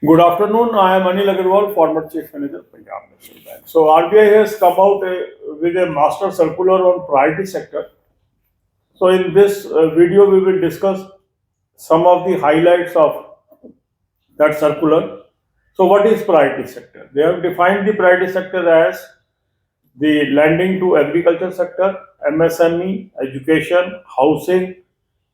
Good afternoon. I am Anil Agarwal, former Chief Manager, Punjab National Bank. So RBI has come out with a master circular on priority sector. So in this video, we will discuss some of the highlights of that circular. So what is priority sector? They have defined the priority sector as the lending to agriculture sector, MSME, education, housing,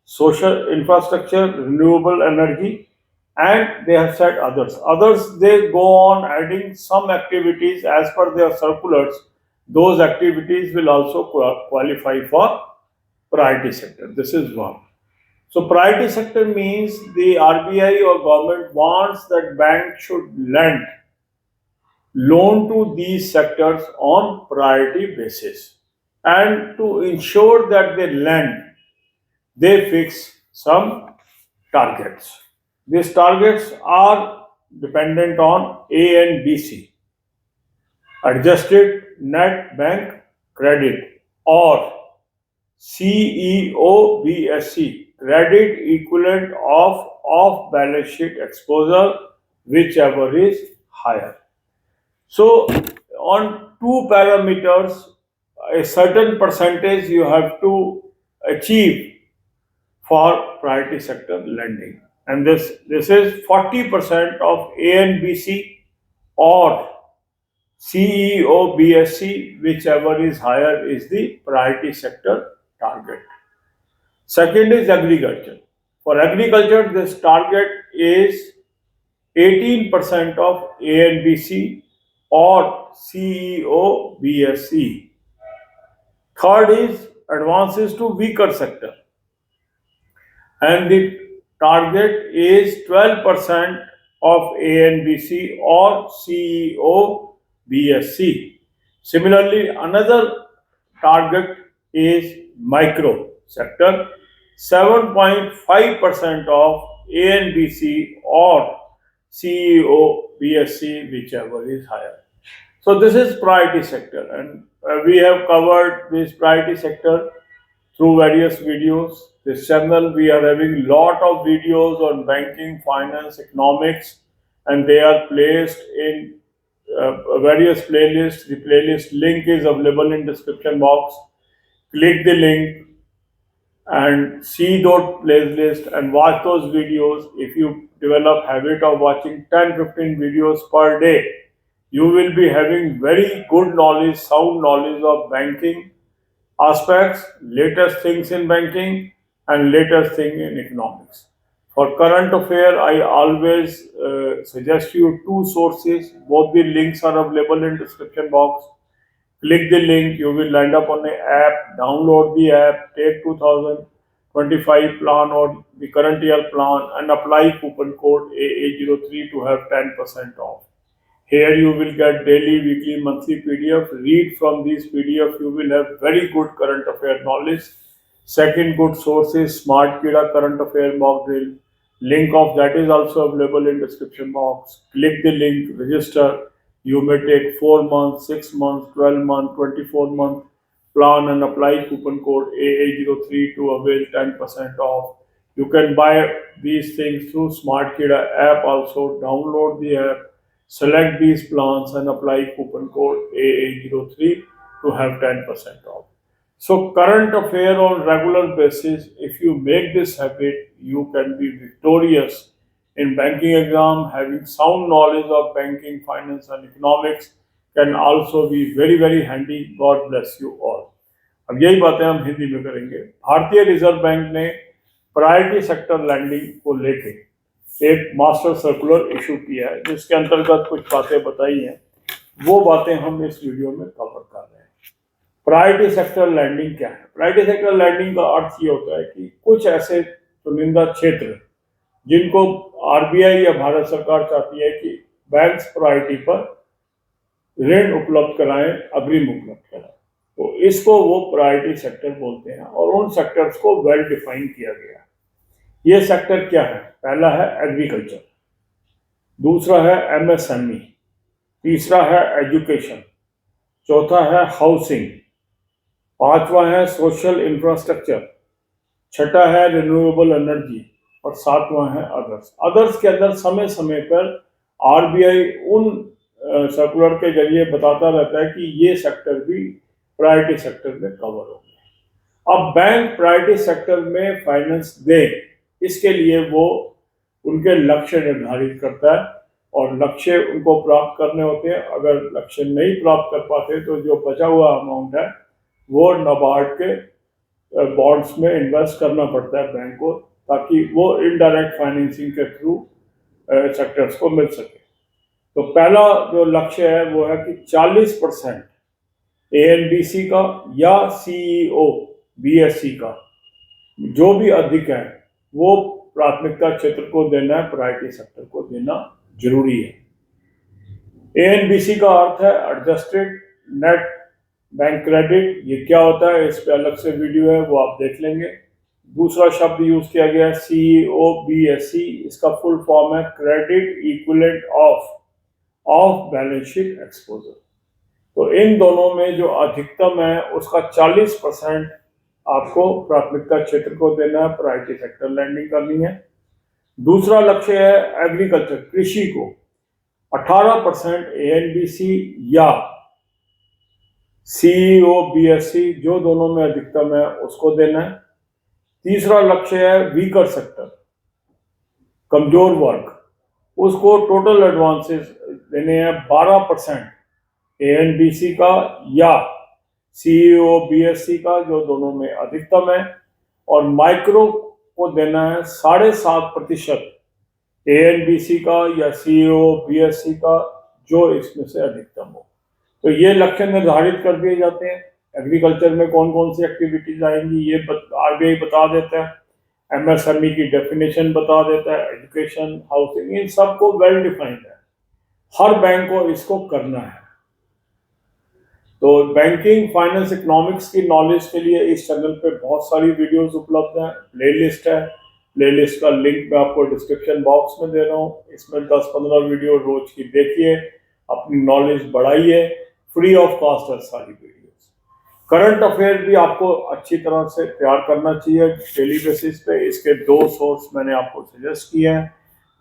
social infrastructure, renewable energy, and they have said others. Others, they go on adding some activities as per their circulars. Those activities will also qualify for priority sector. This is one. So priority sector means the RBI or government wants that bank should lend loan to these sectors on priority basis. And to ensure that they lend, they fix some targets. These targets are dependent on A and BC, adjusted net bank credit, or CEOBSC, credit equivalent of off balance sheet exposure, whichever is higher. So, on two parameters, a certain percentage you have to achieve for priority sector lending, and this is 40% of ANBC or CEOBSC, whichever is higher is the priority sector target. Second is agriculture. For agriculture, this target is 18% of ANBC or CEOBSC. Third is advances to weaker sector, and the target is 12% of ANBC or CEO BSC. Similarly, another target is micro sector, 7.5% of ANBC or CEO BSC, whichever is higher. So this is priority sector, and we have covered this priority sector through various videos. This channel, we are having lot of videos on banking, finance, economics, and they are placed in various playlists. The playlist link is available in description box. Click the link and see those playlist and watch those videos. If you develop habit of watching 10-15 videos per day, you will be having very good knowledge, sound knowledge of banking aspects, latest things in banking, and latest thing in economics. For current affair, I always suggest you two sources. Both the links are available in description box. Click the link, you will land up on the app, download the app, take 2025 plan or the current year plan and apply coupon code AA03 to have 10% off. Here you will get daily, weekly, monthly PDF. Read from these PDF, you will have very good current affair knowledge. Second good source is Smart Kida current affair mock drill. Link of that is also available in description box. Click the link, register. You may take 4 months, 6 months, 12 months, 24-month plan and apply coupon code AA03 to avail 10% off. You can buy these things through Smart Kida app also. Download the app, select these plans and apply coupon code AA03 to have 10% off. So current affair on regular basis, if you make this habit, you can be victorious in banking exam. Having sound knowledge of banking, finance and economics can also be very very handy. God bless you all. अब यही बातें हम हिंदी में करेंगे। भारतीय reserve bank ने priority sector lending को लेके एक मास्टर सर्कुलर इशू किया है, जिसके अंतर्गत कुछ बातें बताई हैं। वो बातें हम इस वीडियो में कवर कर रहे हैं। प्रायोरिटी सेक्टर लैंडिंग क्या है? प्रायोरिटी सेक्टर लैंडिंग का अर्थ ये होता है कि कुछ ऐसे चुनिंदा क्षेत्र जिनको आरबीआई या भारत सरकार चाहती है कि बैंक्स प्रायोरिटी पर ऋण उपलब्ध कराएं, अग्रिम उपलब्ध कराएं, तो इसको वो प्रायोरिटी सेक्टर बोलते हैं और उन सेक्टर्स को वेल डिफाइन किया गया है। ये सेक्टर क्या है? पहला है एग्रीकल्चर, दूसरा है एमएसएमई, तीसरा है एजुकेशन, चौथा है हाउसिंग, पांचवा है सोशल इंफ्रास्ट्रक्चर, छठा है रिन्यूएबल एनर्जी और सातवां है अदर्स। अदर्स के अंदर समय समय पर आरबीआई उन सर्कुलर के जरिए बताता रहता है कि ये सेक्टर भी प्रायोरिटी सेक्टर में कवर होंगे। अब बैंक प्रायोरिटी सेक्टर में फाइनेंस दे, इसके लिए वो उनके लक्ष्य निर्धारित करता है और लक्ष्य उनको प्राप्त करने होते हैं। अगर लक्ष्य नहीं प्राप्त कर पाते तो जो बचा हुआ अमाउंट है वो नाबार्ड के बॉन्ड्स में इन्वेस्ट करना पड़ता है बैंक को, ताकि वो इनडायरेक्ट फाइनेंसिंग के थ्रू सेक्टर्स को मिल सके। तो पहला जो लक्ष्य है वो है कि 40% एएनबीसी का या सीईओ बीएससी का जो भी अधिक है वो प्राथमिकता क्षेत्र को देना है, प्रायोरिटी सेक्टर को देना जरूरी है। एएनबीसी का अर्थ है एडजस्टेड नेट बैंक क्रेडिट। ये क्या होता है, इस पे अलग से वीडियो है, वो आप देख लेंगे। दूसरा शब्द यूज किया गया है सीईओ बीएससी, इसका फुल फॉर्म है credit equivalent of balance sheet exposure. तो इन दोनों में जो अधिकतम है उसका 40% आपको प्राथमिकता क्षेत्र को देना है, प्रायोरिटी सेक्टर लैंडिंग करनी है। दूसरा लक्ष्य है एग्रीकल्चर, कृषि को 18% एएनबीसी या सीईओ बीएससी जो दोनों में अधिकतम है उसको देना है। तीसरा लक्ष्य है वीकर सेक्टर, कमजोर वर्ग, उसको टोटल एडवांसेस देने हैं 12% एएनबीसी का या सीईओ बीएससी का जो दोनों में अधिकतम है, और माइक्रो को देना है 7.5% एएनबीसी का या सीईओ बीएससी का जो इसमें से अधिकतम हो। तो ये लक्ष्य निर्धारित कर दिए जाते हैं। एग्रीकल्चर में कौन कौन सी एक्टिविटीज आएंगी ये आरबीआई बता देता है, एमएसएमई की डेफिनेशन बता देता है, एजुकेशन, हाउसिंग, इन सबको वेल डिफाइंड है, हर बैंक को इसको करना है। तो बैंकिंग फाइनेंस इकोनॉमिक्स की नॉलेज के लिए इस चैनल पे बहुत सारी वीडियोस उपलब्ध हैं, प्लेलिस्ट है, प्लेलिस्ट का लिंक मैं आपको डिस्क्रिप्शन बॉक्स में दे रहा हूँ। इसमें 10-15 वीडियो रोज की देखिए, अपनी नॉलेज बढ़ाइए, फ्री ऑफ कॉस्ट है सारी वीडियोस। करंट अफेयर भी आपको अच्छी तरह से तैयार करना चाहिए डेली बेसिस पे। इसके 2 सोर्स मैंने आपको सजेस्ट किए हैं,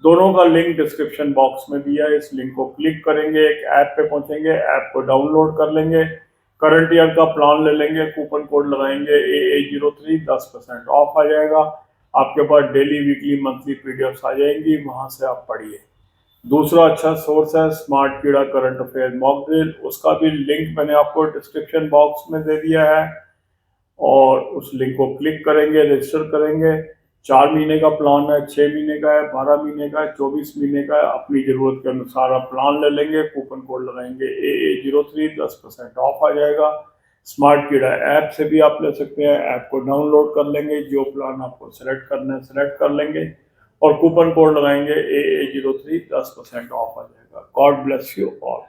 दोनों का लिंक डिस्क्रिप्शन बॉक्स में दिया है। इस लिंक को क्लिक करेंगे, एक ऐप पे पहुंचेंगे, ऐप को डाउनलोड कर लेंगे, करंट ईयर का प्लान ले लेंगे, कूपन कोड लगाएंगे AA03, 10% ऑफ आ जाएगा। आपके पास डेली वीकली मंथली पीडीएफ्स आ जाएंगी, वहां से आप पढ़िए। दूसरा अच्छा सोर्स है स्मार्ट कीड़ा करंट अफेयर मॉक ड्रिल, उसका भी लिंक मैंने आपको डिस्क्रिप्शन बॉक्स में दे दिया है, और उस लिंक को क्लिक करेंगे, रजिस्टर करेंगे। 4 महीने का प्लान है, 6 महीने का है, 12 महीने का है, 24 महीने का है, अपनी जरूरत के अनुसार आप प्लान ले लेंगे, कूपन कोड लगाएंगे AA03, 10% ऑफ आ जाएगा। स्मार्ट कीड़ा ऐप से भी आप ले सकते हैं, ऐप को डाउनलोड कर लेंगे, जो प्लान आपको सेलेक्ट करना है सेलेक्ट कर लेंगे और कूपन कोड लगाएंगे AA03, 10% ऑफ आ जाएगा। God bless you all.